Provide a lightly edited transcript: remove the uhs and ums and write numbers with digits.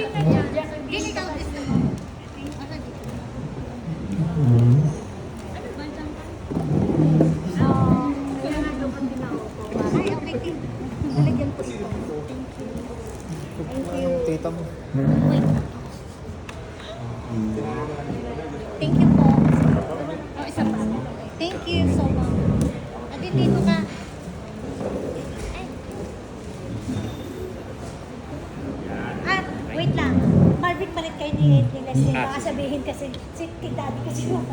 Hindi ikaw gusto mo. Ay, okay. Nalagyan ko ito. Thank you. Tita mo. Wait. Thank you po. Oh, isa pa. Thank you so much. Ate, dito ka. Ay. Wait lang. Marvin, balik kayo ni Leslie. Baka sabihin kasi, si Daddy kasi yung